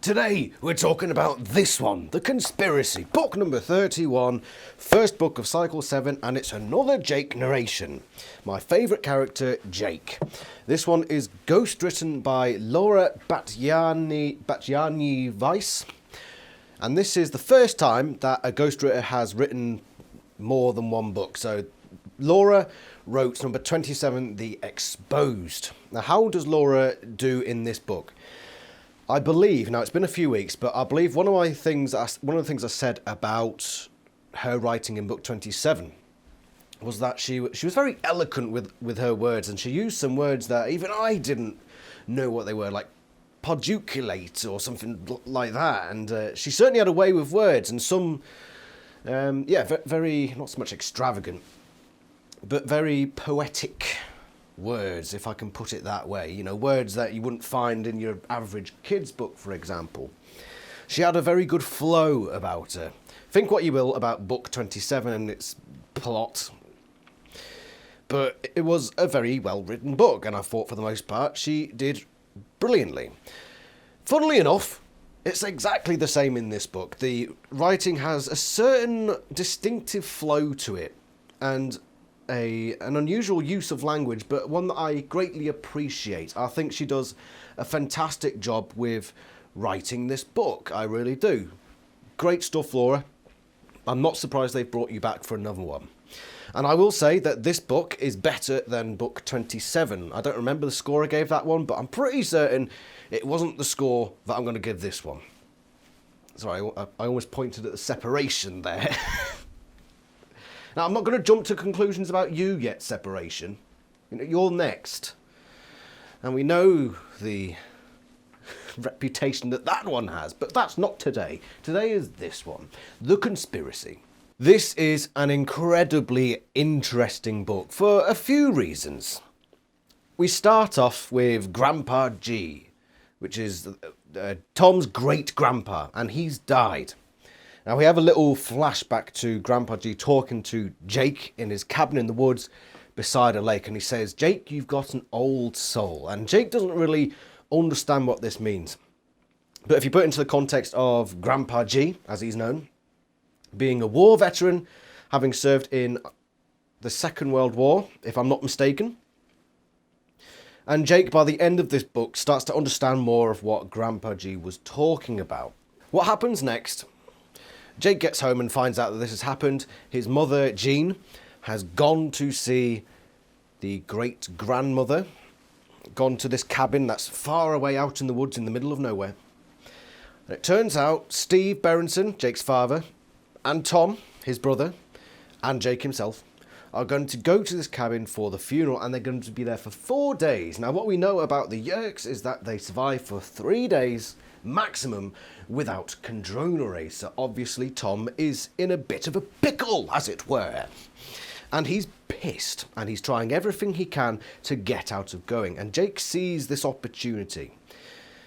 Today we're talking about this one, The Conspiracy, book number 31, first book of cycle 7, and it's another Jake narration. My favourite character, Jake. This one is ghostwritten by Laura Battyanyi-Weiss, and this is the first time that a ghostwriter has written more than one book. So Laura wrote number 27, The Exposed. Now how does Laura do in this book? I believe, now it's been a few weeks, but I believe one of the things I said about her writing in book 27 was that she was very eloquent with her words, and she used some words that even I didn't know what they were, like poduculate or something like that, and she certainly had a way with words, and some, very, not so much extravagant, but very poetic words, if I can put it that way. You know, words that you wouldn't find in your average kid's book, for example. She had a very good flow about her. Think what you will about book 27 and its plot, but it was a very well-written book, and I thought for the most part she did brilliantly. Funnily enough, it's exactly the same in this book. The writing has a certain distinctive flow to it, and an unusual use of language, but one that I greatly appreciate. I think she does a fantastic job with writing this book. I really do. Great stuff, Laura. I'm not surprised they've brought you back for another one. And I will say that this book is better than book 27. I don't remember the score I gave that one, but I'm pretty certain it wasn't the score that I'm going to give this one. Sorry, I almost pointed at the separation there. Now, I'm not going to jump to conclusions about you yet, Separation. You're next. And we know the reputation that one has, but that's not today. Today is this one, The Conspiracy. This is an incredibly interesting book for a few reasons. We start off with Grandpa G, which is Tom's great-grandpa, and he's died. Now we have a little flashback to Grandpa G talking to Jake in his cabin in the woods beside a lake, and he says, "Jake, you've got an old soul." And Jake doesn't really understand what this means. But if you put it into the context of Grandpa G, as he's known, being a war veteran, having served in the Second World War, if I'm not mistaken, and Jake, by the end of this book, starts to understand more of what Grandpa G was talking about. What happens next? Jake gets home and finds out that this has happened. His mother, Jean, has gone to see the great-grandmother, gone to this cabin that's far away out in the woods in the middle of nowhere. And it turns out Steve Berenson, Jake's father, and Tom, his brother, and Jake himself, are going to go to this cabin for the funeral, and they're going to be there for 4 days. Now, what we know about the Yerks is that they survive for 3 days maximum without chondronery, so obviously Tom is in a bit of a pickle, as it were, and he's pissed, and he's trying everything he can to get out of going, and Jake sees this opportunity.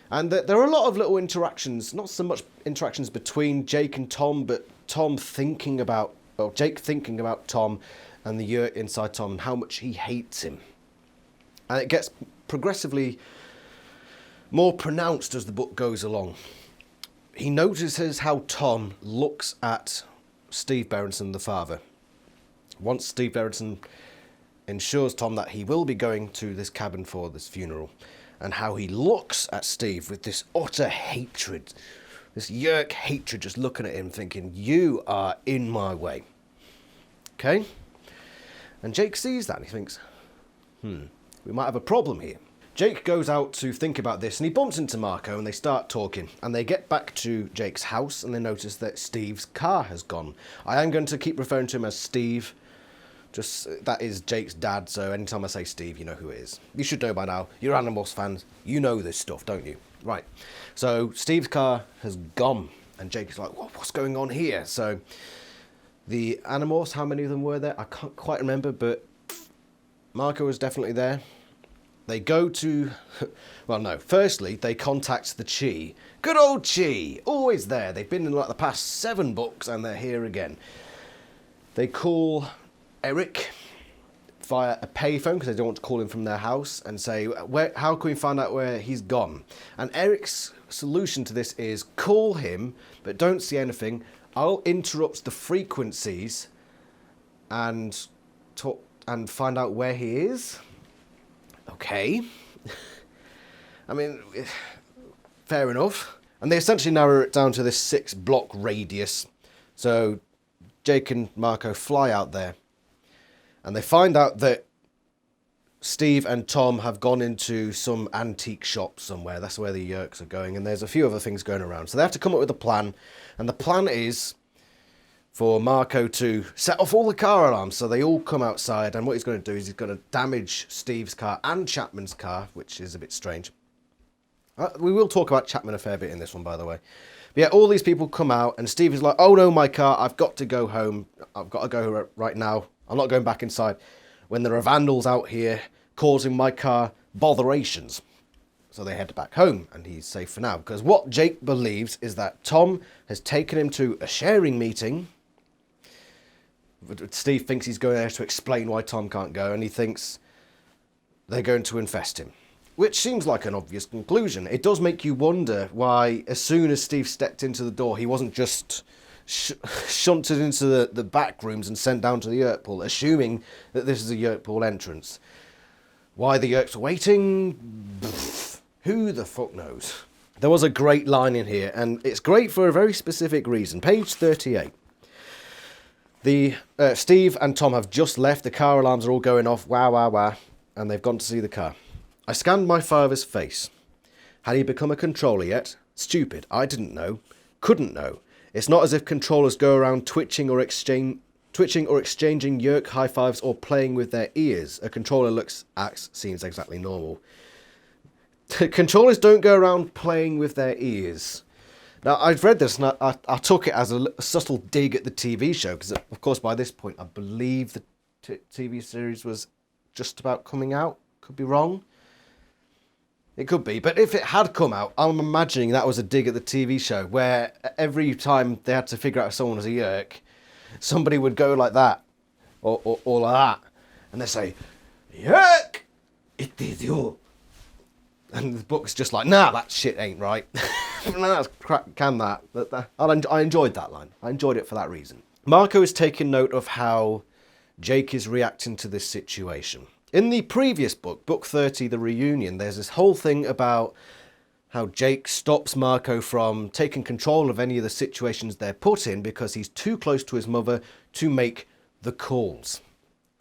And there are a lot of little interactions, not so much interactions between Jake and Tom, but Jake thinking about Tom and the Yerk inside Tom and how much he hates him. And it gets progressively more pronounced as the book goes along. He notices how Tom looks at Steve Berenson, the father. Once Steve Berenson ensures Tom that he will be going to this cabin for this funeral, and how he looks at Steve with this utter hatred, this Yerk hatred, just looking at him thinking, "You are in my way." Okay? And Jake sees that and he thinks, we might have a problem here. Jake goes out to think about this, and he bumps into Marco, and they start talking, and they get back to Jake's house, and they notice that Steve's car has gone. I am going to keep referring to him as Steve, that is Jake's dad, so anytime I say Steve, you know who it is. You should know by now. You're Animorphs fans, you know this stuff, don't you? Right, so Steve's car has gone, and Jake's like, what's going on here? So the Animorphs, how many of them were there? I can't quite remember, but Marco was definitely there. They go to, well no, firstly they contact the Chi. Good old Chi, always there. They've been in like the past 7 books and they're here again. They call Eric via a payphone because they don't want to call him from their house and say, how can we find out where he's gone? And Eric's solution to this is call him, but don't see anything. I'll interrupt the frequencies and talk and find out where he is. Okay. I mean, fair enough. And they essentially narrow it down to this 6-block radius. So Jake and Marco fly out there. And they find out that Steve and Tom have gone into some antique shop somewhere. That's where the Yerks are going. And there's a few other things going around. So they have to come up with a plan. And the plan is for Marco to set off all the car alarms. So they all come outside. And what he's going to do is he's going to damage Steve's car and Chapman's car, which is a bit strange. We will talk about Chapman a fair bit in this one, by the way. But yeah, all these people come out. And Steve is like, oh no, my car. I've got to go home. I've got to go right now. I'm not going back inside when there are vandals out here causing my car botherations. So they head back home and he's safe for now. Because what Jake believes is that Tom has taken him to a sharing meeting. Steve thinks he's going there to explain why Tom can't go, and he thinks they're going to infest him. Which seems like an obvious conclusion. It does make you wonder why, as soon as Steve stepped into the door, he wasn't just shunted into the back rooms and sent down to the Yerk pool, assuming that this is a Yerk pool entrance. Why the Yerks are waiting? Who the fuck knows? There was a great line in here, and it's great for a very specific reason. Page 38. Steve and Tom have just left. The car alarms are all going off. Wah, wah, wah. And they've gone to see the car. I scanned my father's face. Had he become a controller yet? Stupid. I didn't know. Couldn't know. It's not as if controllers go around twitching or exchanging Yerk high fives or playing with their ears. A controller acts, seems exactly normal. Controllers don't go around playing with their ears. Now, I've read this and I took it as a subtle dig at the TV show, because, of course, by this point, I believe the TV series was just about coming out. Could be wrong. It could be, but if it had come out, I'm imagining that was a dig at the TV show, where every time they had to figure out if someone was a Yerk, somebody would go like that, or like that, and they say, Yerk, it is you. And the book's just like, nah, that shit ain't right. That's can that. I enjoyed that line. I enjoyed it for that reason. Marco is taking note of how Jake is reacting to this situation. In the previous book, book 30, The Reunion, there's this whole thing about how Jake stops Marco from taking control of any of the situations they're put in because he's too close to his mother to make the calls.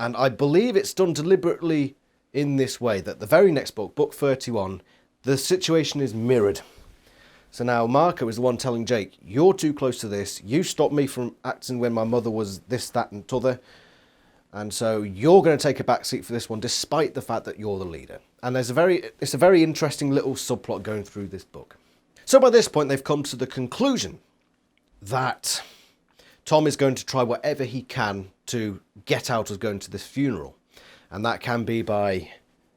And I believe it's done deliberately in this way, that the very next book, book 31, the situation is mirrored. So now Marco is the one telling Jake, you're too close to this, you stopped me from acting when my mother was this, that and t'other. And so you're going to take a backseat for this one, despite the fact that you're the leader. And it's a very interesting little subplot going through this book. So by this point, they've come to the conclusion that Tom is going to try whatever he can to get out of going to this funeral. And that can be by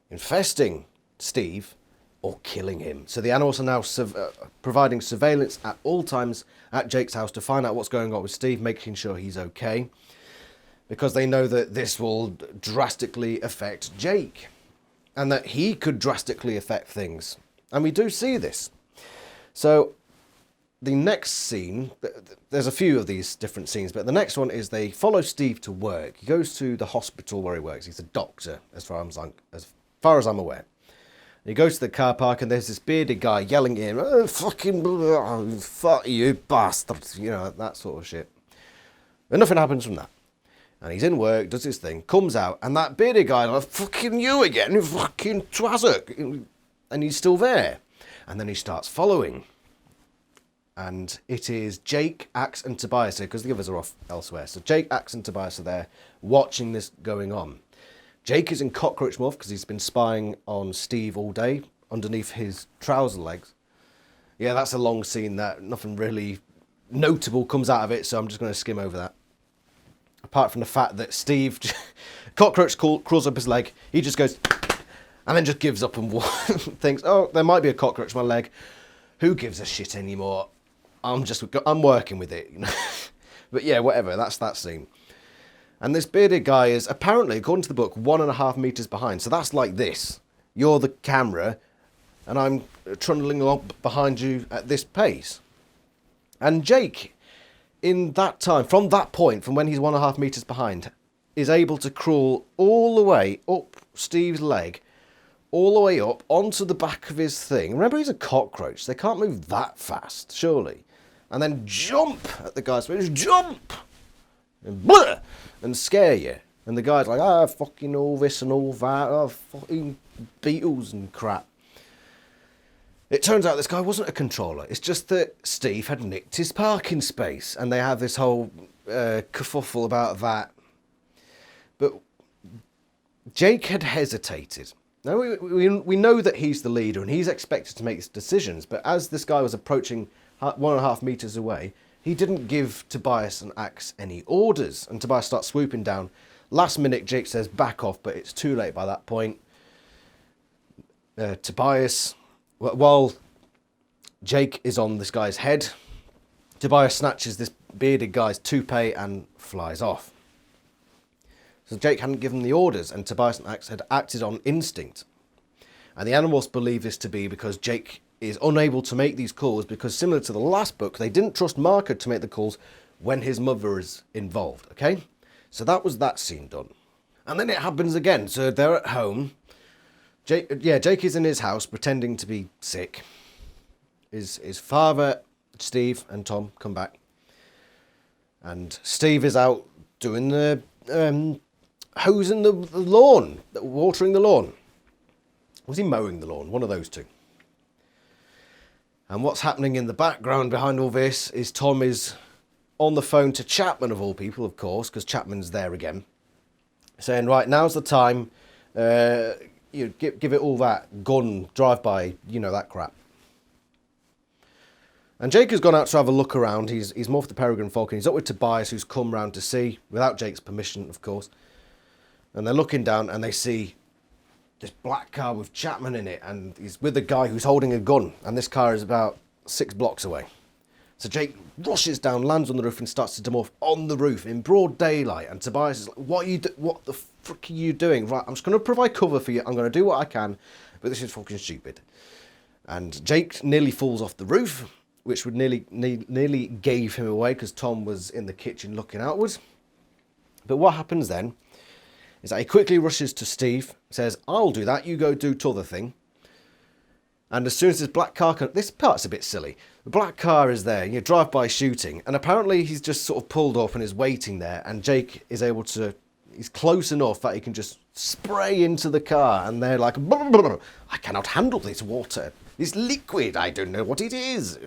infesting Steve or killing him. So the Animorphs are now providing surveillance at all times at Jake's house to find out what's going on with Steve, making sure he's okay, because they know that this will drastically affect Jake and that he could drastically affect things. And we do see this. So the next scene, there's a few of these different scenes, but the next one is they follow Steve to work. He goes to the hospital where he works. He's a doctor, as far as I'm aware. He goes to the car park and there's this bearded guy yelling at him, oh, fuck you bastards, you know, that sort of shit. And nothing happens from that. And he's in work, does his thing, comes out, and that bearded guy, like, fucking you again, you fucking twazzock. And he's still there. And then he starts following. And it is Jake, Axe, and Tobias here, because the others are off elsewhere. So Jake, Axe, and Tobias are there, watching this going on. Jake is in cockroach morph, because he's been spying on Steve all day, underneath his trouser legs. Yeah, that's a long scene, that nothing really notable comes out of it, so I'm just going to skim over that. Apart from the fact that Steve, cockroach crawls up his leg, he just goes, and then just gives up and thinks, oh, there might be a cockroach on my leg. Who gives a shit anymore? I'm working with it. But yeah, whatever, that's that scene. And this bearded guy is apparently, according to the book, 1.5 meters behind. So that's like this. You're the camera, and I'm trundling along behind you at this pace. And Jake, in that time, from that point, from when he's 1.5 meters behind, is able to crawl all the way up Steve's leg, all the way up onto the back of his thing. Remember, he's a cockroach. They can't move that fast, surely. And then jump at the guy's face. Jump! And blah! And scare you. And the guy's like, fucking all this and all that. Fucking beetles and crap. It turns out this guy wasn't a controller. It's just that Steve had nicked his parking space. And they have this whole kerfuffle about that. But Jake had hesitated. Now, we know that he's the leader and he's expected to make decisions. But as this guy was approaching 1.5 meters away, he didn't give Tobias and Axe any orders. And Tobias starts swooping down. Last minute, Jake says, back off, but it's too late by that point. Tobias, while Jake is on this guy's head, Tobias snatches this bearded guy's toupee and flies off. So Jake hadn't given the orders, and Tobias and Axe had acted on instinct. And the Animorphs believe this to be because Jake is unable to make these calls because, similar to the last book, they didn't trust Marco to make the calls when his mother is involved, okay? So that was that scene done. And then it happens again. So they're at home. Jake is in his house pretending to be sick. His father, Steve, and Tom come back. And Steve is out doing the hosing the lawn, watering the lawn. Was he mowing the lawn? One of those two. And what's happening in the background behind all this is Tom is on the phone to Chapman, of all people, of course, because Chapman's there again, saying, right, now's the time, give it all that gun, drive-by, that crap. And Jake has gone out to have a look around. He's morphed the Peregrine Falcon. He's up with Tobias, who's come round to see, without Jake's permission, of course. And they're looking down and they see this black car with Chapman in it, and he's with a guy who's holding a gun, and this car is about 6 blocks away. So Jake rushes down, lands on the roof, and starts to demorph on the roof in broad daylight. And Tobias is like, what the frick are you doing? Right, I'm just going to provide cover for you. I'm going to do what I can, but this is fucking stupid. And Jake nearly falls off the roof, which would nearly gave him away because Tom was in the kitchen looking outwards. But what happens then is that he quickly rushes to Steve, says, I'll do that, you go do t'other thing. And as soon as this black car this part's a bit silly. The black car is there, drive-by shooting, and apparently he's just sort of pulled up and is waiting there, and Jake is able to, he's close enough that he can just spray into the car, and they're like, I cannot handle this water, this liquid, I don't know what it is.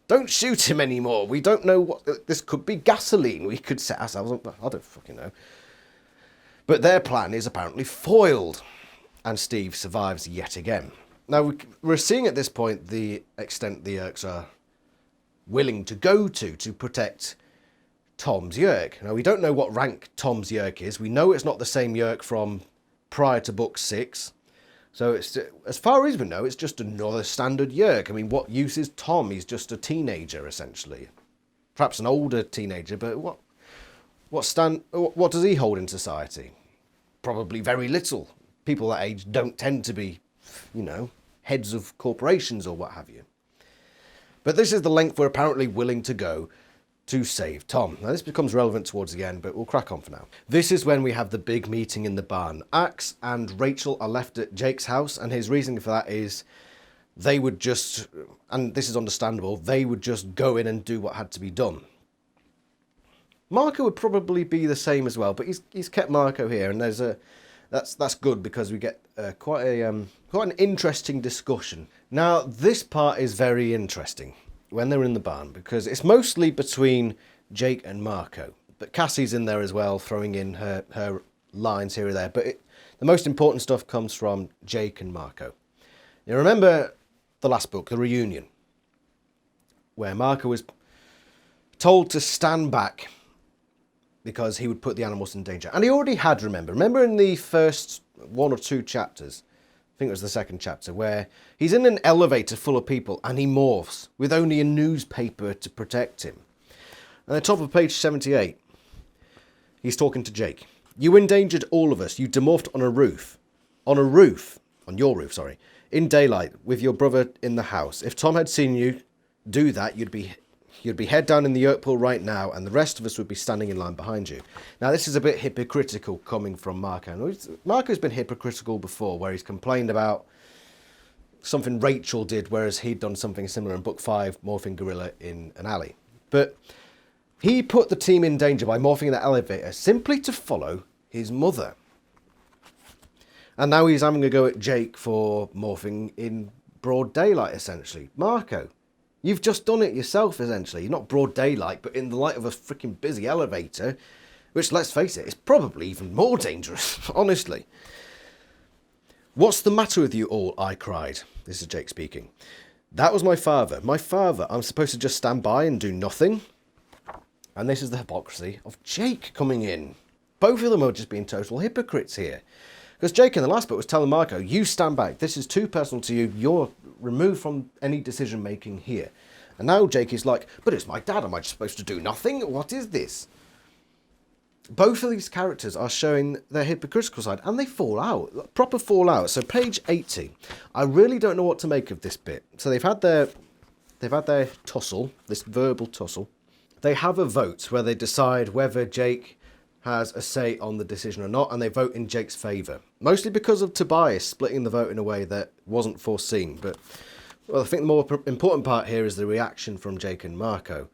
Don't shoot him anymore, we don't know what, this could be gasoline, we could set ourselves up, I don't fucking know. But their plan is apparently foiled, and Steve survives yet again. Now, we're seeing at this point the extent the Yeerks are willing to go to protect Tom's Yeerk. Now, we don't know what rank Tom's Yeerk is. We know it's not the same Yeerk from prior to book 6. So, it's, as far as we know, it's just another standard Yeerk. I mean, what use is Tom? He's just a teenager, essentially. Perhaps an older teenager, but what does he hold in society? Probably very little. People that age don't tend to be, heads of corporations or what have you. But this is the length we're apparently willing to go to save Tom. Now this becomes relevant towards the end, but we'll crack on for now. This is when we have the big meeting in the barn. Axe and Rachel are left at Jake's house, and his reasoning for that is they would just, and this is understandable, they would just go in and do what had to be done. Marco would probably be the same as well, but he's kept Marco here, and there's that's good because we get quite an interesting discussion. Now this part is very interesting when they're in the barn because it's mostly between Jake and Marco, but Cassie's in there as well, throwing in her lines here or there. But the most important stuff comes from Jake and Marco. You remember the last book, the reunion, where Marco was told to stand back because he would put the animals in danger. And he already had, remember in the first 1 or 2 chapters, I think it was the second chapter, where he's in an elevator full of people and he morphs with only a newspaper to protect him. And at the top of page 78, He's talking to Jake. You endangered all of us. You demorphed on a roof. On your roof, sorry. In daylight, with your brother in the house. If Tom had seen you do that, you'd be head down in the oak pool right now, and the rest of us would be standing in line behind you. Now, this is a bit hypocritical coming from Marco. Marco's been hypocritical before, where he's complained about something Rachel did, whereas he'd done something similar in book 5, morphing gorilla in an alley. But he put the team in danger by morphing in the elevator simply to follow his mother. And now he's having a go at Jake for morphing in broad daylight, essentially. Marco, you've just done it yourself, essentially. Not broad daylight, but in the light of a freaking busy elevator, which, let's face it, is probably even more dangerous, honestly. What's the matter with you all? I cried. This is Jake speaking. That was my father. My father. I'm supposed to just stand by and do nothing? And this is the hypocrisy of Jake coming in. Both of them are just being total hypocrites here. Because Jake in the last book was telling Marco, you stand back. This is too personal to you. You're removed from any decision making here. And now Jake is like, but it's my dad. Am I just supposed to do nothing? What is this? Both of these characters are showing their hypocritical side, and they fall out. Proper fall out. So page 80. I really don't know what to make of this bit. So they've had their tussle, this verbal tussle. They have a vote where they decide whether Jake has a say on the decision or not, and they vote in Jake's favour. Mostly because of Tobias splitting the vote in a way that wasn't foreseen. But well, I think the more important part here is the reaction from Jake and Marco.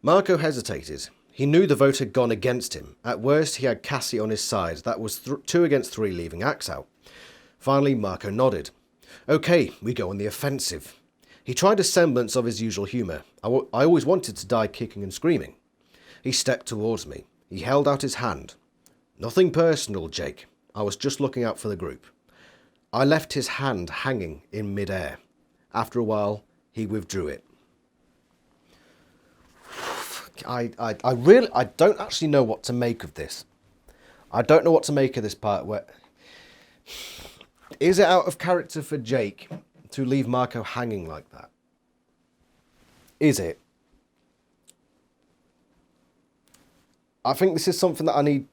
Marco hesitated. He knew the vote had gone against him. At worst, he had Cassie on his side. That was 2 against 3, leaving Axe out. Finally, Marco nodded. Okay, we go on the offensive. He tried a semblance of his usual humour. I always wanted to die kicking and screaming. He stepped towards me. He held out his hand. Nothing personal, Jake. I was just looking out for the group. I left his hand hanging in mid-air. After a while, he withdrew it. I don't actually know what to make of this. I don't know what to make of this part where... Is it out of character for Jake to leave Marco hanging like that? Is it? I think this is something that I need...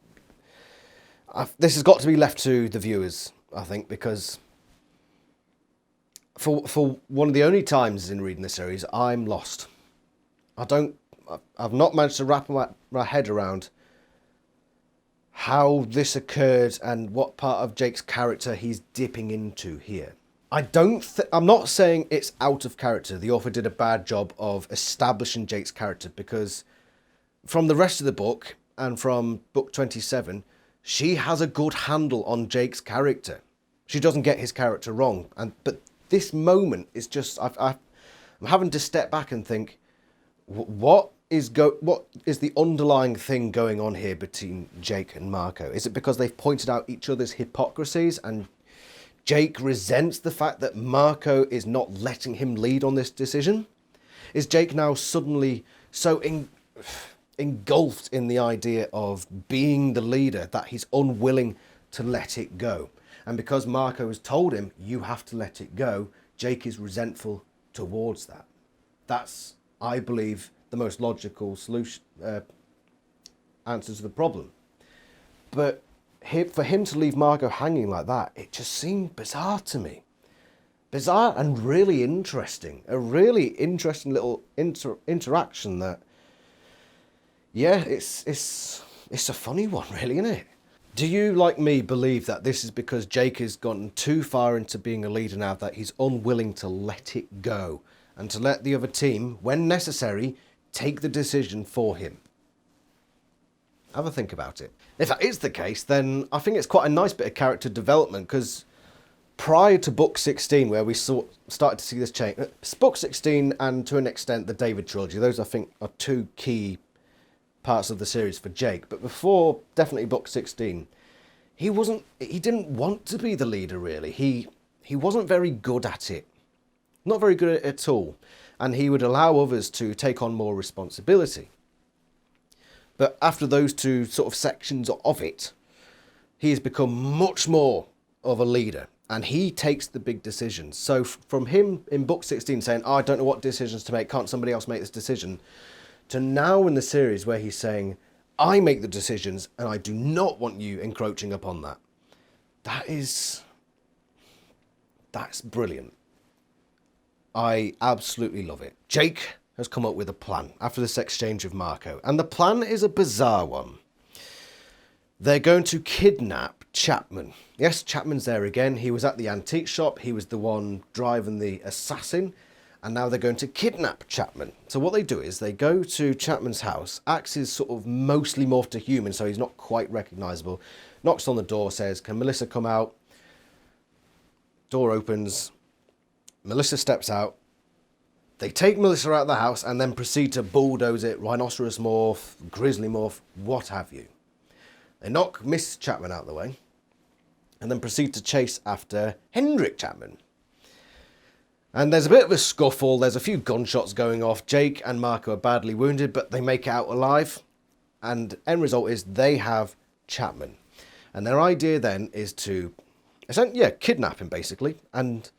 this has got to be left to the viewers, I think, because for one of the only times in reading this series, I'm lost. I've not managed to wrap my head around how this occurred and what part of Jake's character he's dipping into here. I'm not saying it's out of character. The author did a bad job of establishing Jake's character, because from the rest of the book and from book 27, she has a good handle on Jake's character. She doesn't get his character wrong. But this moment is just... I'm having to step back and think, what is the underlying thing going on here between Jake and Marco? Is it because they've pointed out each other's hypocrisies and Jake resents the fact that Marco is not letting him lead on this decision? Is Jake now suddenly so engulfed in the idea of being the leader that he's unwilling to let it go? And because Marco has told him, you have to let it go, Jake is resentful towards that. That's, I believe, the most logical solution, answer to the problem. But for him to leave Marco hanging like that, it just seemed bizarre to me. Bizarre and really interesting. A really interesting little interaction that, yeah, it's a funny one, really, isn't it? Do you, like me, believe that this is because Jake has gotten too far into being a leader now that he's unwilling to let it go and to let the other team, when necessary, take the decision for him? Have a think about it. If that is the case, then I think it's quite a nice bit of character development, because prior to book 16, where we started to see this change, book 16 and to an extent the David trilogy, those I think are 2 key parts of the series for Jake. But before definitely book 16, he didn't want to be the leader, really. He wasn't very good at it. Not very good at it at all. And he would allow others to take on more responsibility. But after those 2 sort of sections of it, he has become much more of a leader. And he takes the big decisions. So from him in book 16 saying, oh, I don't know what decisions to make, can't somebody else make this decision? To now in the series where he's saying, I make the decisions and I do not want you encroaching upon that. That's brilliant. I absolutely love it. Jake has come up with a plan after this exchange with Marco, and the plan is a bizarre one. They're going to kidnap Chapman. Yes, Chapman's there again. He was at the antique shop. He was the one driving the assassin. And now they're going to kidnap Chapman. So what they do is they go to Chapman's house. Axe is sort of mostly morphed to human, so he's not quite recognisable. Knocks on the door, says, "Can Melissa come out?" Door opens. Melissa steps out. They take Melissa out of the house and then proceed to bulldoze it, rhinoceros morph, grizzly morph, what have you. They knock Miss Chapman out of the way and then proceed to chase after Hendrik Chapman. And there's a bit of a scuffle, there's a few gunshots going off. Jake and Marco are badly wounded, but they make it out alive. And end result is they have Chapman. And their idea then is to, kidnap him basically. And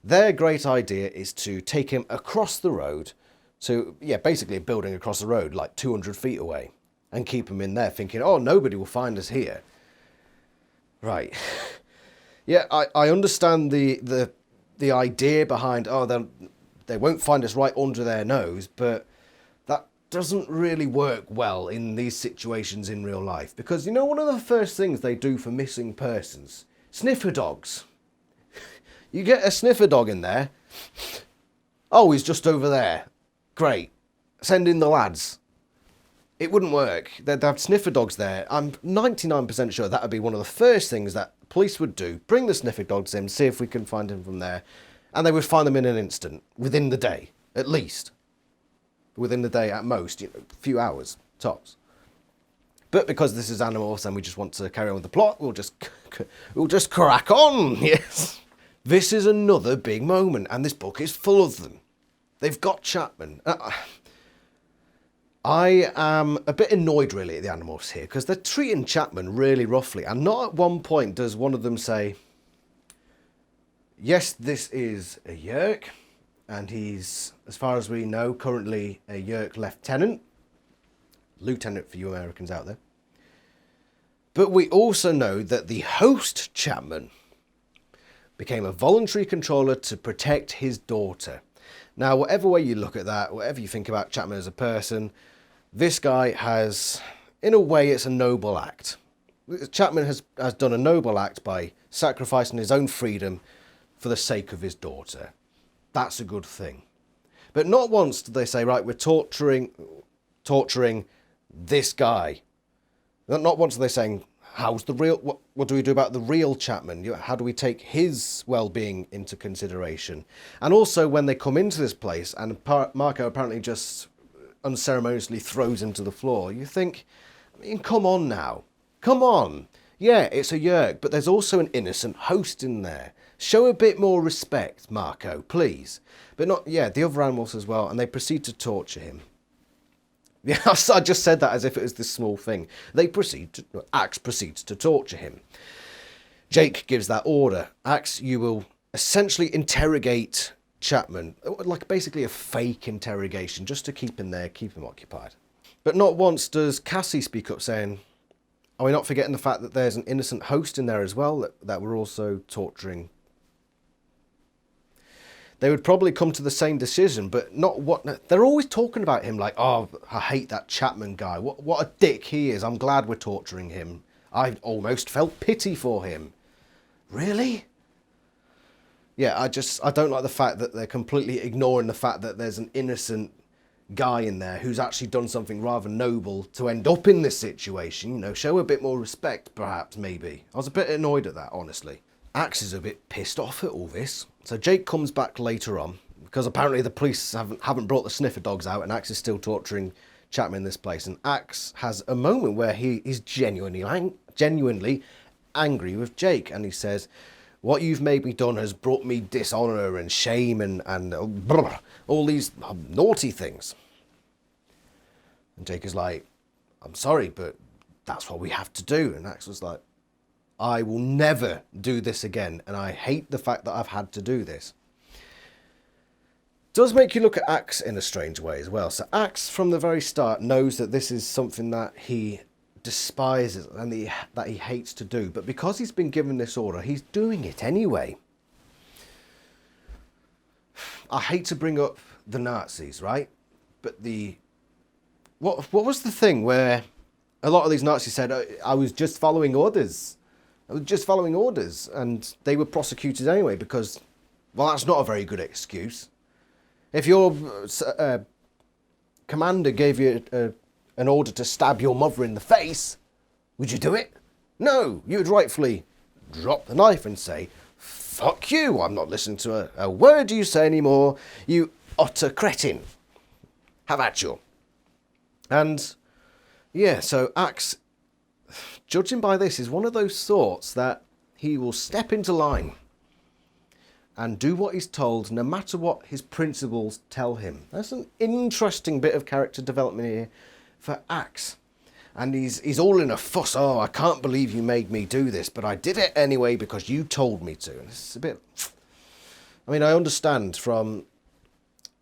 their great idea is to take him across the road to, basically a building across the road, like 200 feet away. And keep him in there thinking, oh, nobody will find us here. Right. Yeah, I understand the idea behind, they won't find us right under their nose, but that doesn't really work well in these situations in real life. Because, one of the first things they do for missing persons, sniffer dogs. You get a sniffer dog in there. Oh, he's just over there. Great. Send in the lads. It wouldn't work. They'd have sniffer dogs there. I'm 99% sure that would be one of the first things that police would do. Bring the sniffer dogs in, see if we can find him from there. And they would find them in an instant. Within the day, at least. Within the day at most, a few hours, tops. But because this is Animorphs and we just want to carry on with the plot, we'll just crack on, yes. This is another big moment, and this book is full of them. They've got Chapman. I am a bit annoyed, really, at the Animorphs here, because they're treating Chapman really roughly, and not at one point does one of them say, yes, this is a Yeerk, and he's, as far as we know, currently a Yeerk lieutenant for you Americans out there. But we also know that the host, Chapman, became a voluntary controller to protect his daughter. Now, whatever way you look at that, whatever you think about Chapman as a person, this guy has, in a way, it's a noble act. Chapman has done a noble act by sacrificing his own freedom for the sake of his daughter. That's a good thing. But not once do they say, right, we're torturing this guy. Not once are they saying, how's the real, what do we do about the real Chapman? How do we take his well-being into consideration? And also when they come into this place and Marco apparently just unceremoniously throws him to the floor, you think, I mean, come on now. Come on. Yeah, it's a Yeerk, but there's also an innocent host in there. Show a bit more respect, Marco, please. But not, the other animals as well, and they proceed to torture him. Yeah, I just said that as if it was this small thing. Axe proceeds to torture him. Jake gives that order. Axe, you will essentially interrogate Chapman, like basically a fake interrogation, just to keep him there, keep him occupied. But not once does Cassie speak up saying, are we not forgetting the fact that there's an innocent host in there as well that we're also torturing? They would probably come to the same decision, but not what... They're always talking about him like, oh, I hate that Chapman guy. What a dick he is. I'm glad we're torturing him. I almost felt pity for him. Really? Yeah, I don't like the fact that they're completely ignoring the fact that there's an innocent guy in there who's actually done something rather noble to end up in this situation. Show a bit more respect, perhaps, maybe. I was a bit annoyed at that, honestly. Axe is a bit pissed off at all this. So Jake comes back later on, because apparently the police haven't brought the sniffer dogs out, and Axe is still torturing Chapman in this place. And Axe has a moment where he is genuinely angry with Jake, and he says, what you've made me done has brought me dishonour and shame and all these naughty things. And Jake is like, I'm sorry, but that's what we have to do. And Axe was like, I will never do this again, and I hate the fact that I've had to do this. Does make you look at Axe in a strange way as well. So Axe, from the very start, knows that this is something that he despises and that he hates to do. But because he's been given this order, he's doing it anyway. I hate to bring up the Nazis, right? But what was the thing where a lot of these Nazis said, I was just following orders. I was just following orders. And they were prosecuted anyway because, well, that's not a very good excuse. If your commander gave you an order to stab your mother in the face, would you do it? No, you would rightfully drop the knife and say, fuck you, I'm not listening to a word you say anymore, you utter cretin. Have at you. And yeah, so Axe, judging by this, is one of those thoughts that he will step into line and do what he's told, no matter what his principles tell him. That's an interesting bit of character development here for Axe. And he's all in a fuss. Oh, I can't believe you made me do this, but I did it anyway because you told me to. And it's a bit... I mean, I understand from...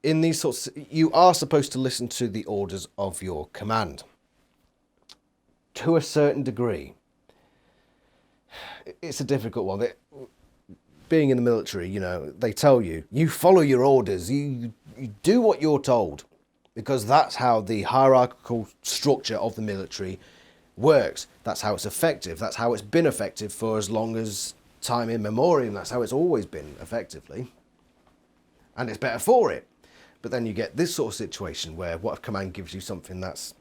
In these sorts... You are supposed to listen to the orders of your command. To a certain degree. It's a difficult one. Being in the military, you know, they tell you, you follow your orders, you do what you're told, because that's how the hierarchical structure of the military works. That's how it's effective. That's how it's been effective for as long as time immemorial. That's how it's always been, effectively. And it's better for it. But then you get this sort of situation where what if command gives you something that's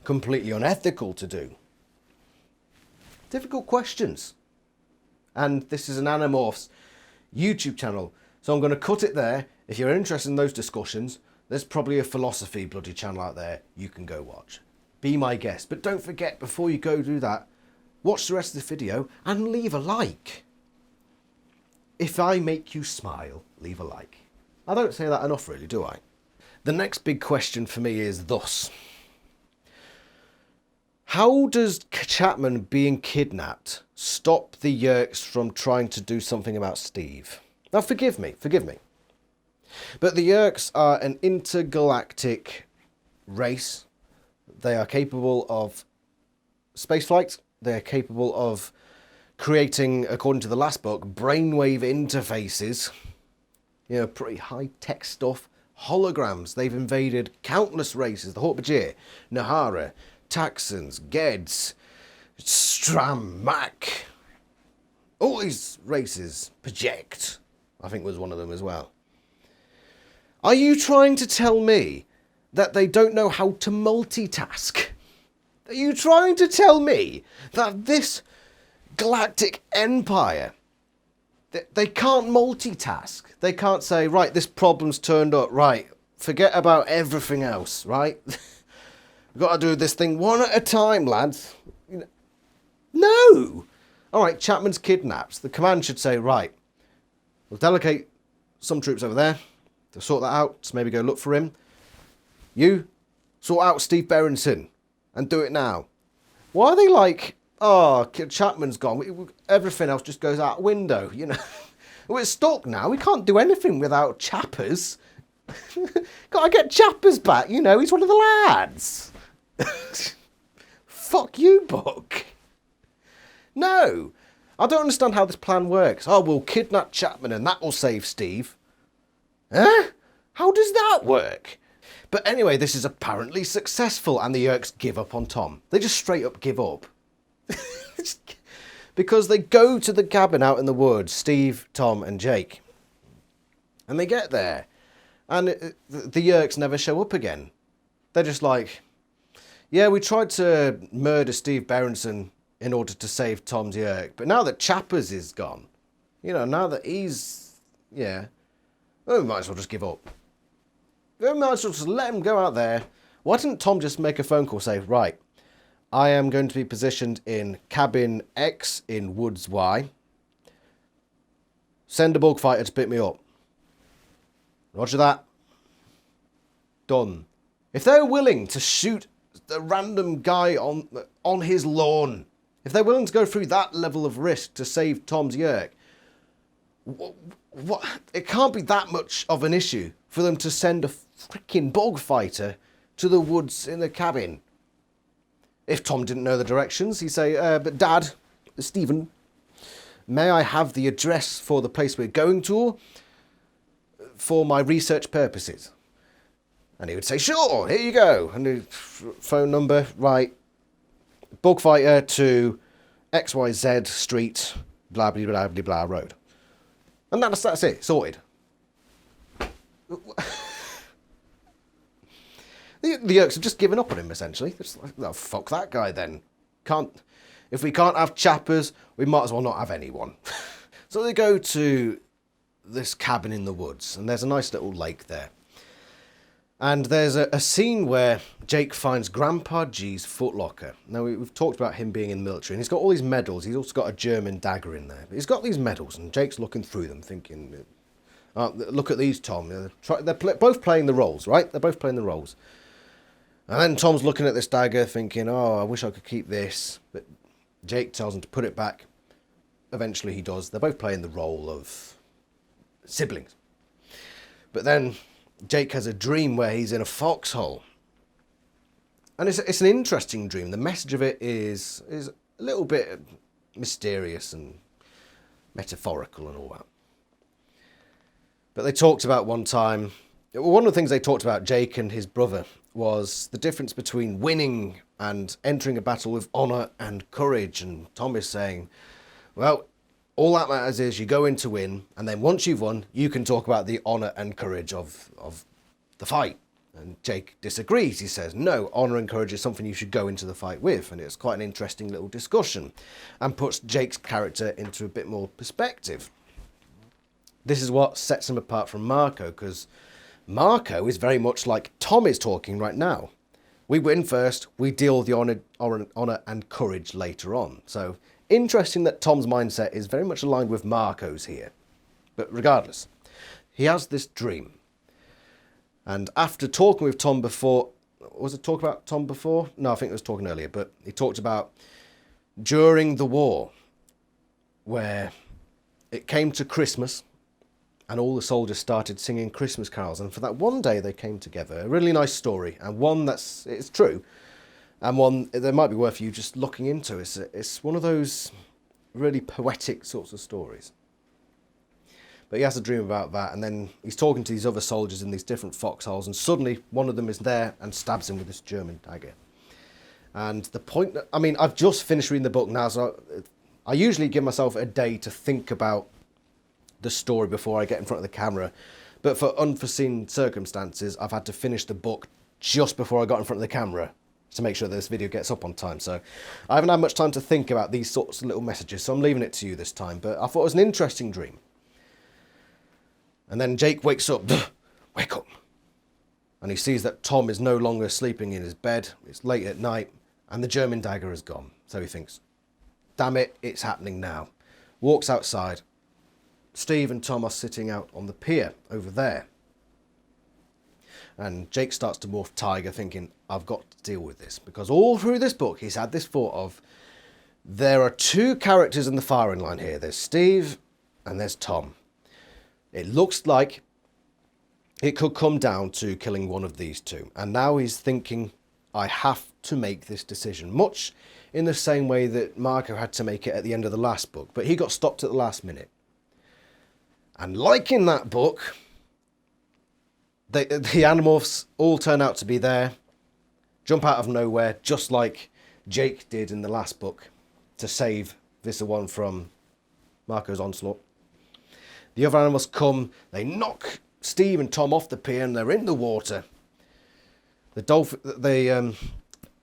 completely unethical to do? Difficult questions. And this is an Animorphs YouTube channel, so I'm going to cut it there. If you're interested in those discussions, there's probably a philosophy bloody channel out there you can go watch. Be my guest. But don't forget, before you go do that, watch the rest of the video and leave a like. If I make you smile, leave a like. I don't say that enough, really, do I? The next big question for me is thus. How does Chapman being kidnapped stop the Yeerks from trying to do something about Steve? Now, forgive me. But the Yeerks are an intergalactic race. They are capable of spaceflight. They're capable of creating, according to the last book, brainwave interfaces. You know, pretty high-tech stuff. Holograms. They've invaded countless races. The Hork-Bajir, Nahara, Taxons, Geds, Stram, Mac. All these races. Project, I think, was one of them as well. Are you trying to tell me that they don't know how to multitask? Are you trying to tell me that this galactic empire, they can't multitask? They can't say, right, this problem's turned up, right, forget about everything else, right? We've got to do this thing one at a time, lads. No! All right, Chapman's kidnapped. The command should say, right, we'll delegate some troops over there to sort that out, to maybe go look for him. You sort out Steve Berenson and do it now. Why are they like, oh, Chapman's gone, everything else just goes out the window, you know? We're stuck now, we can't do anything without Chappers. Gotta get Chappers back, you know, he's one of the lads. Fuck you, book. No, I don't understand how this plan works. Oh, we'll kidnap Chapman and that will save Steve. Huh? How does that work? But anyway, this is apparently successful and the Yeerks give up on Tom. They just straight up give up. Because they go to the cabin out in the woods, Steve, Tom and Jake. And they get there. And the Yeerks never show up again. They're just like, yeah, we tried to murder Steve Berenson in order to save Tom's Yeerk. But now that Chappers is gone, you know, now that he's, yeah, well, we might as well just give up. We might as well just let him go out there. Why didn't Tom just make a phone call, say, right, I am going to be positioned in cabin X in woods Y. Send a bug fighter to pick me up. Roger that. Done. If they're willing to shoot the random guy on his lawn, if they're willing to go through that level of risk to save Tom's Yeerk, What? It can't be that much of an issue for them to send a freaking bog fighter to the woods in the cabin. If Tom didn't know the directions, he'd say, but Dad, Stephen, may I have the address for the place we're going to for my research purposes? And he would say, sure, here you go. And the phone number, right, bug fighter to XYZ Street, blah, blah, blah, blah, blah, road. And that's it, sorted. The Yerks have just given up on him, essentially. They're just like, oh, fuck that guy then. If we can't have chappers, we might as well not have anyone. So they go to this cabin in the woods, and there's a nice little lake there. And there's a scene where Jake finds Grandpa G's footlocker. Now, we've talked about him being in the military, and he's got all these medals. He's also got a German dagger in there. But he's got these medals, and Jake's looking through them, thinking, look at these, Tom. They're both playing the roles, right? They're both playing the roles. And then Tom's looking at this dagger, thinking, oh, I wish I could keep this. But Jake tells him to put it back. Eventually he does. They're both playing the role of siblings. But then Jake has a dream where he's in a foxhole. And it's an interesting dream. The message of it is a little bit mysterious and metaphorical and all that. But they talked about one time, one of the things they talked about, Jake and his brother, was the difference between winning and entering a battle with honour and courage. And Tom is saying, well, all that matters is you go in to win, and then once you've won, you can talk about the honour and courage of the fight. And Jake disagrees. He says, no, honour and courage is something you should go into the fight with. And it's quite an interesting little discussion and puts Jake's character into a bit more perspective. This is what sets him apart from Marco, because Marco is very much like Tom is talking right now. We win first, we deal with the honour and courage later on. So interesting that Tom's mindset is very much aligned with Marco's here. But regardless, he has this dream. And after talking with Tom before, was it talk about Tom before? No, I think it was talking earlier, but he talked about during the war, where it came to Christmas, and all the soldiers started singing Christmas carols. And for that one day, they came together. A really nice story, and one it's true, and one that might be worth you just looking into. It's one of those really poetic sorts of stories. But he has a dream about that, and then he's talking to these other soldiers in these different foxholes, and suddenly one of them is there and stabs him with this German dagger. And the point, I've just finished reading the book now, so I usually give myself a day to think about the story before I get in front of the camera. But for unforeseen circumstances, I've had to finish the book just before I got in front of the camera to make sure that this video gets up on time. So I haven't had much time to think about these sorts of little messages, so I'm leaving it to you this time. But I thought it was an interesting dream. And then Jake wakes up, wake up. And he sees that Tom is no longer sleeping in his bed. It's late at night, and the German dagger is gone. So he thinks, damn it, it's happening now. Walks outside. Steve and Tom are sitting out on the pier over there. And Jake starts to morph Tiger, thinking, I've got to deal with this. Because all through this book, he's had this thought of, there are two characters in the firing line here. There's Steve and there's Tom. It looks like it could come down to killing one of these two. And now he's thinking, I have to make this decision. Much in the same way that Marco had to make it at the end of the last book. But he got stopped at the last minute. And like in that book, the Animorphs all turn out to be there, jump out of nowhere, just like Jake did in the last book, to save this one from Marco's onslaught. The other animals come, they knock Steve and Tom off the pier, and they're in the water.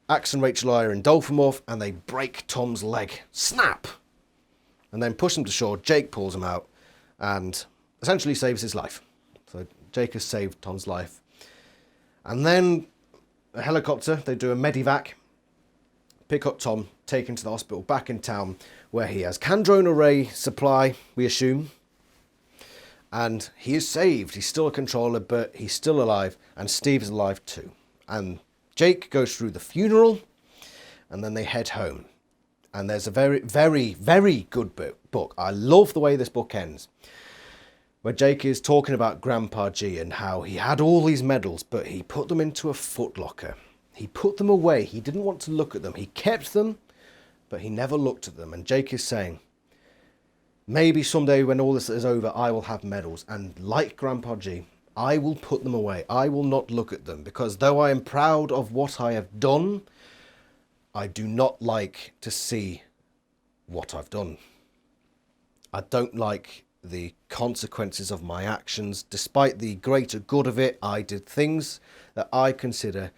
Axe and Rachel are in dolphin morph, and they break Tom's leg. Snap! And then push him to shore. Jake pulls him out and essentially saves his life. So Jake has saved Tom's life. And then a helicopter, they do a medivac, pick up Tom, take him to the hospital back in town, where he has Candrone array supply, we assume. And he is saved. He's still a controller, but he's still alive. And Steve is alive too. And Jake goes through the funeral, and then they head home. And there's a very, very, very good book. I love the way this book ends. where Jake is talking about Grandpa G and how he had all these medals, but he put them into a footlocker. He put them away. He didn't want to look at them. He kept them, but he never looked at them. And Jake is saying, maybe someday when all this is over, I will have medals. And like Grandpa G, I will put them away. I will not look at them, because though I am proud of what I have done, I do not like to see what I've done. I don't like the consequences of my actions. Despite the greater good of it, I did things that I consider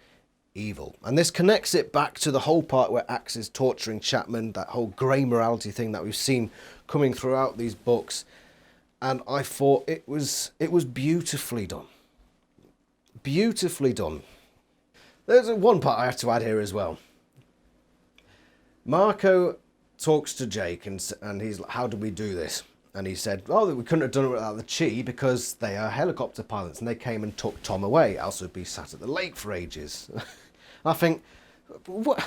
evil. And this connects it back to the whole part where Axe is torturing Chapman, that whole grey morality thing that we've seen coming throughout these books. And I thought it was beautifully done. Beautifully done. There's one part I have to add here as well. Marco talks to Jake and he's like, how do we do this? And he said, oh, we couldn't have done it without the Chi because they are helicopter pilots and they came and took Tom away, else would be sat at the lake for ages. I think, what?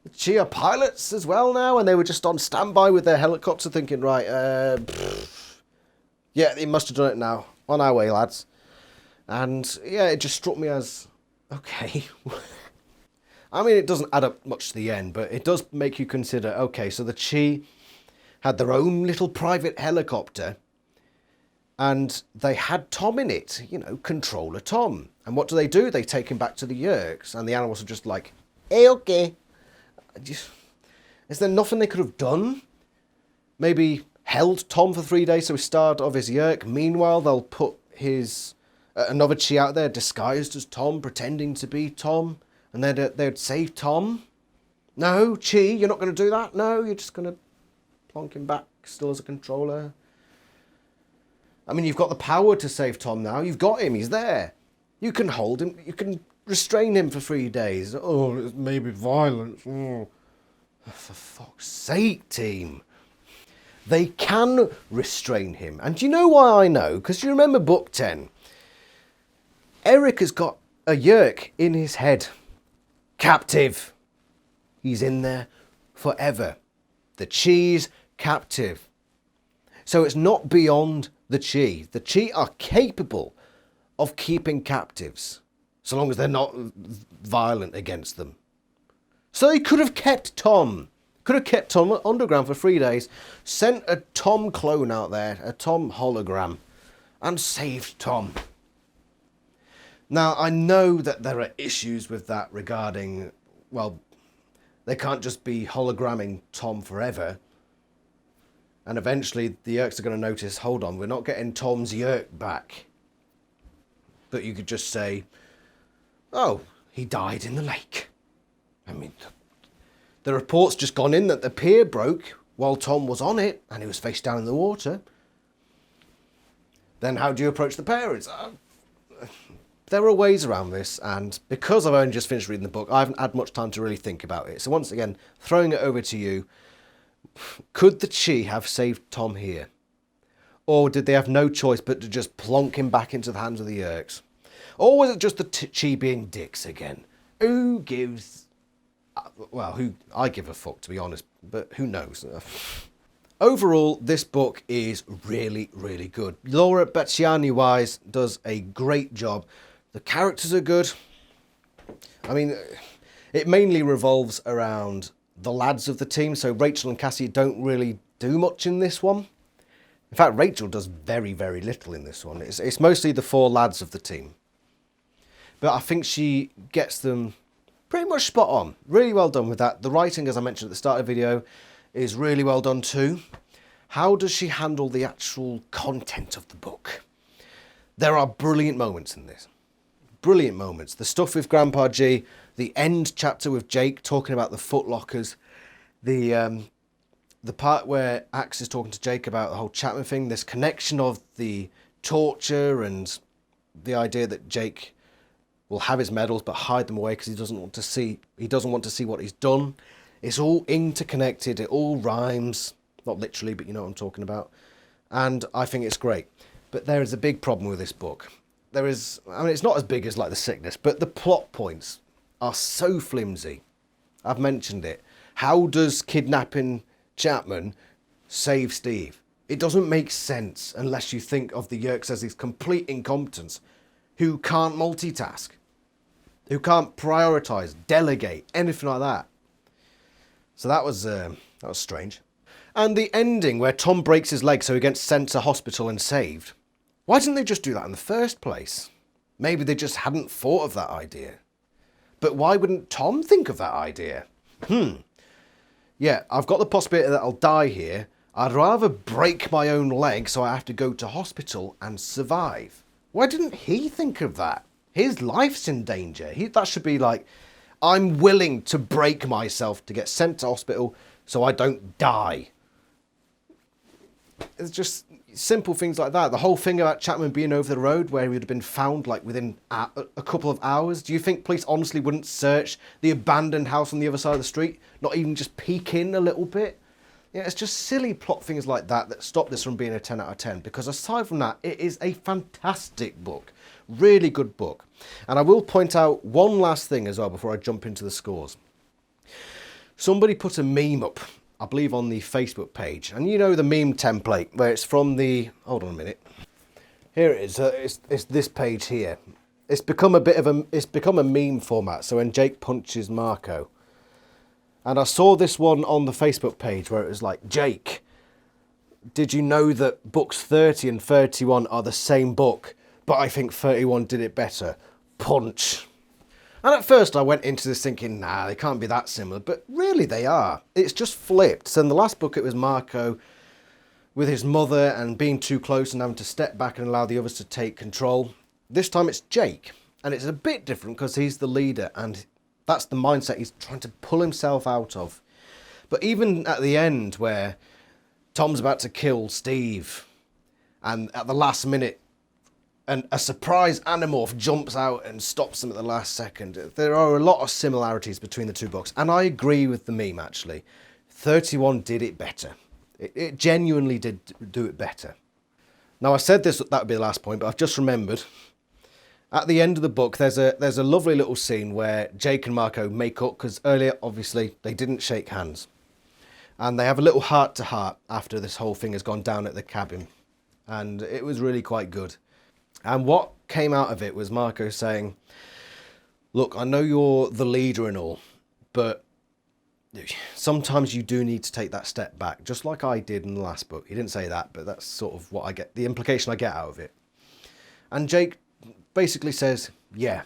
The Chi are pilots as well now? And they were just on standby with their helicopter thinking, right, yeah, they must have done it now. On our way, lads. And yeah, it just struck me as, okay. I mean, it doesn't add up much to the end, but it does make you consider, okay, so the Chi had their own little private helicopter and they had Tom in it, you know, Controller Tom. And what do? They take him back to the Yerks, and the Animorphs are just like, hey, okay. Is there nothing they could have done? Maybe held Tom for 3 days so he starved of his Yerk. Meanwhile, they'll put his another Chi out there disguised as Tom, pretending to be Tom, and they'd save Tom. No, Chi, you're not going to do that. No, you're just going to plonk him back still as a controller. I mean, you've got the power to save Tom now. You've got him. He's there. You can hold him. You can restrain him for 3 days. Oh, it's maybe violence. Oh. For fuck's sake, team. They can restrain him. And do you know why I know? Because you remember book 10. Eric has got a Yerk in his head. Captive. He's in there forever. The Chi's captive. So it's not beyond the Chi. The Chi are capable of keeping captives, so long as they're not violent against them. So they could have kept Tom. Could have kept Tom underground for 3 days, sent a Tom clone out there, a Tom hologram, and saved Tom. Now, I know that there are issues with that regarding, well, they can't just be hologramming Tom forever. And eventually the Yerks are going to notice, hold on, we're not getting Tom's Yerk back. But you could just say, oh, he died in the lake. I mean, the report's just gone in that the pier broke while Tom was on it and he was face down in the water. Then how do you approach the parents? There are ways around this, and because I've only just finished reading the book, I haven't had much time to really think about it. So once again, throwing it over to you, could the Chi have saved Tom here? Or did they have no choice but to just plonk him back into the hands of the Yerks? Or was it just the Chi being dicks again? Who gives... Well, I give a fuck, to be honest, but who knows? Overall, this book is really, really good. Laura Battyanyi-Weiss does a great job. The characters are good. I mean, it mainly revolves around the lads of the team, so Rachel and Cassie don't really do much in this one. In fact, Rachel does very, very little in this one. It's mostly the 4 lads of the team. But I think she gets them pretty much spot on. Really well done with that. The writing, as I mentioned at the start of the video, is really well done too. How does she handle the actual content of the book? There are brilliant moments in this. Brilliant moments. The stuff with Grandpa G, the end chapter with Jake talking about the footlockers, the part where Axe is talking to Jake about the whole Chapman thing, this connection of the torture and the idea that Jake will have his medals but hide them away because he doesn't want to see what he's done. It's all interconnected, it all rhymes, not literally, but you know what I'm talking about. And I think it's great. But there is a big problem with this book. There is, I mean, it's not as big as like The Sickness, but the plot points are so flimsy. I've mentioned it. How does kidnapping Chapman save Steve? It doesn't make sense unless you think of the Yeerks as these complete incompetents who can't multitask, who can't prioritise, delegate, anything like that. So that was strange. And the ending where Tom breaks his leg so he gets sent to hospital and saved. Why didn't they just do that in the first place? Maybe they just hadn't thought of that idea. But why wouldn't Tom think of that idea? Yeah, I've got the possibility that I'll die here. I'd rather break my own leg so I have to go to hospital and survive. Why didn't he think of that? His life's in danger. That should be like, I'm willing to break myself to get sent to hospital so I don't die. It's just simple things like that. The whole thing about Chapman being over the road where he would have been found like within a couple of hours. Do you think police honestly wouldn't search the abandoned house on the other side of the street? Not even just peek in a little bit? Yeah, it's just silly plot things like that that stop this from being a 10 out of 10. Because aside from that, it is a fantastic book. Really good book. And I will point out one last thing as well before I jump into the scores. Somebody put a meme up, I believe on the Facebook page. And you know the meme template where it's from the... Hold on a minute. Here it is. It's this page here. It's become a meme format. So when Jake punches Marco. And I saw this one on the Facebook page where it was like, Jake, did you know that books 30 and 31 are the same book, but I think 31 did it better? Punch. And at first I went into this thinking, nah, they can't be that similar, but really they are. It's just flipped. So in the last book it was Marco with his mother and being too close and having to step back and allow the others to take control. This time it's Jake, and it's a bit different because he's the leader and that's the mindset he's trying to pull himself out of. But even at the end where Tom's about to kill Steve and at the last minute and a surprise Animorph jumps out and stops them at the last second, there are a lot of similarities between the two books. And I agree with the meme actually. 31 did it better. It genuinely did do it better. Now I said that would be the last point, but I've just remembered. At the end of the book, there's a lovely little scene where Jake and Marco make up, because earlier, obviously, they didn't shake hands. And they have a little heart-to-heart after this whole thing has gone down at the cabin. And it was really quite good. And what came out of it was Marco saying, look, I know you're the leader and all, but sometimes you do need to take that step back, just like I did in the last book. He didn't say that, but that's sort of what I get, the implication I get out of it. And Jake basically says, yeah,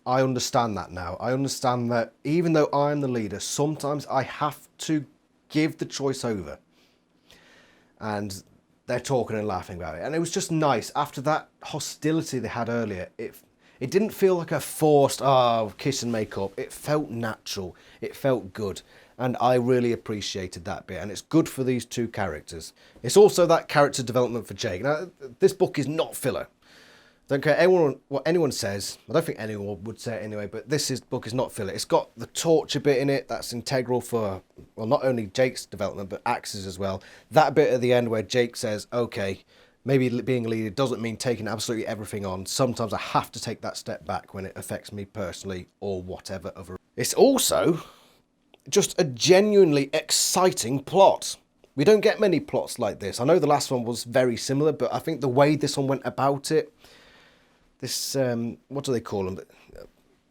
I understand that now. I understand that even though I'm the leader, sometimes I have to give the choice over. And they're talking and laughing about it. And it was just nice. After that hostility they had earlier, it didn't feel like a forced, kiss and make up. It felt natural. It felt good. And I really appreciated that bit. And it's good for these two characters. It's also that character development for Jake. Now, this book is not filler. Don't care what anyone says. I don't think anyone would say it anyway, but book is not filler. It's got the torture bit in it that's integral for, well, not only Jake's development, but Axe's as well. That bit at the end where Jake says, okay, maybe being a leader doesn't mean taking absolutely everything on. Sometimes I have to take that step back when it affects me personally or whatever other. It's also just a genuinely exciting plot. We don't get many plots like this. I know the last one was very similar, but I think the way this one went about it, this, what do they call them?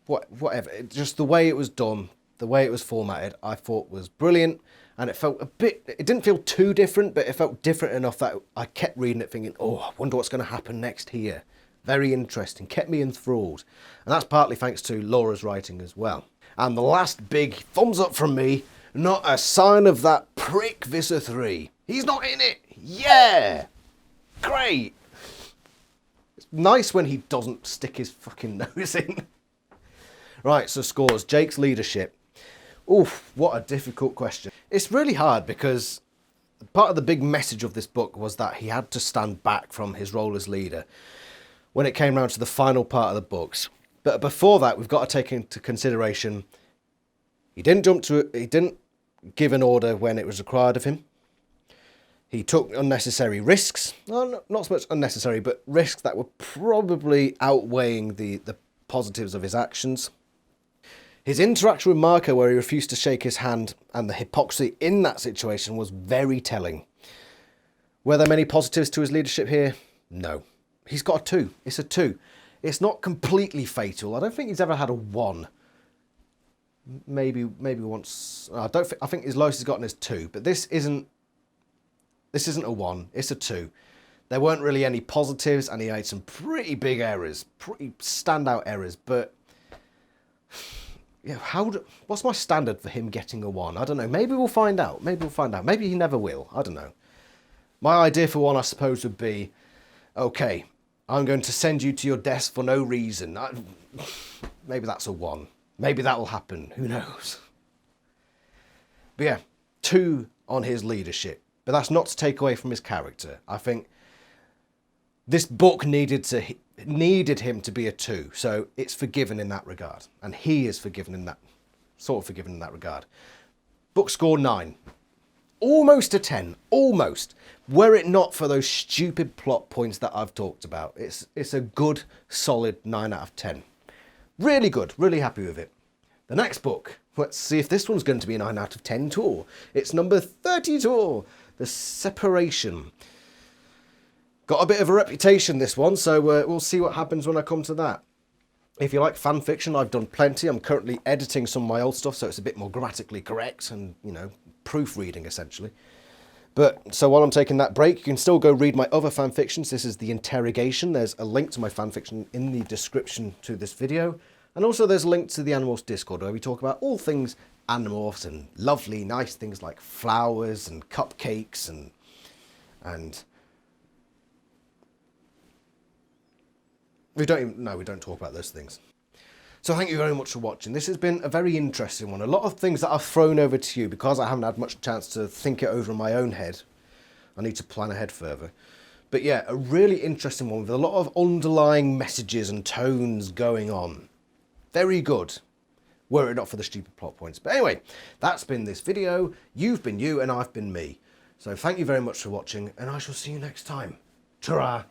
Whatever. Just the way it was done, the way it was formatted, I thought was brilliant. And it felt it didn't feel too different, but it felt different enough that I kept reading it thinking, oh, I wonder what's going to happen next here. Very interesting, kept me enthralled. And that's partly thanks to Laura's writing as well. And the last big thumbs up from me, not a sign of that prick Visser 3. He's not in it. Yeah. Great. Nice when he doesn't stick his fucking nose in. Right, so scores. Jake's leadership. Oof, what a difficult question. It's really hard because part of the big message of this book was that he had to stand back from his role as leader when it came around to the final part of the books. But before that, we've got to take into consideration he didn't give an order when it was required of him. He took unnecessary risks. Well, not so much unnecessary, but risks that were probably outweighing the positives of his actions. His interaction with Marco, where he refused to shake his hand, and the hypocrisy in that situation was very telling. Were there many positives to his leadership here? No. He's got a 2. It's a 2. It's not completely fatal. I don't think he's ever had a 1. Maybe once. I think his lowest he's gotten is 2. But this isn't a 1. It's a 2. There weren't really any positives, and he made some pretty big errors, pretty standout errors. But yeah, what's my standard for him getting a 1? I don't know. Maybe we'll find out. Maybe he never will. I don't know. My idea for 1, I suppose, would be, okay, I'm going to send you to your death for no reason. Maybe that's a 1. Maybe that will happen. Who knows? But yeah, 2 on his leadership. But that's not to take away from his character. I think this book needed him to be a 2. So it's forgiven in that regard. And he is forgiven in that, sort of forgiven in that regard. Book score 9. Almost a 10. Almost. Were it not for those stupid plot points that I've talked about. It's a good, solid 9 out of 10. Really good. Really happy with it. The next book. Let's see if this one's going to be a 9 out of 10 too. It's number 32. The Separation. Got a bit of a reputation, this one, so we'll see what happens when I come to that. If you like fan fiction, I've done plenty. I'm currently editing some of my old stuff, so it's a bit more grammatically correct and, you know, proofreading, essentially. But, so while I'm taking that break, you can still go read my other fan fictions. This is The Interrogation. There's a link to my fan fiction in the description to this video. And also there's a link to the Animorphs Discord, where we talk about all things Animorphs and lovely, nice things like flowers and cupcakes and we don't talk about those things. So thank you very much for watching. This has been a very interesting one. A lot of things that I've thrown over to you because I haven't had much chance to think it over in my own head. I need to plan ahead further. But yeah, a really interesting one with a lot of underlying messages and tones going on. Very good. Were it not for the stupid plot points. But anyway, that's been this video. You've been you and I've been me. So thank you very much for watching, and I shall see you next time. Ta-ra!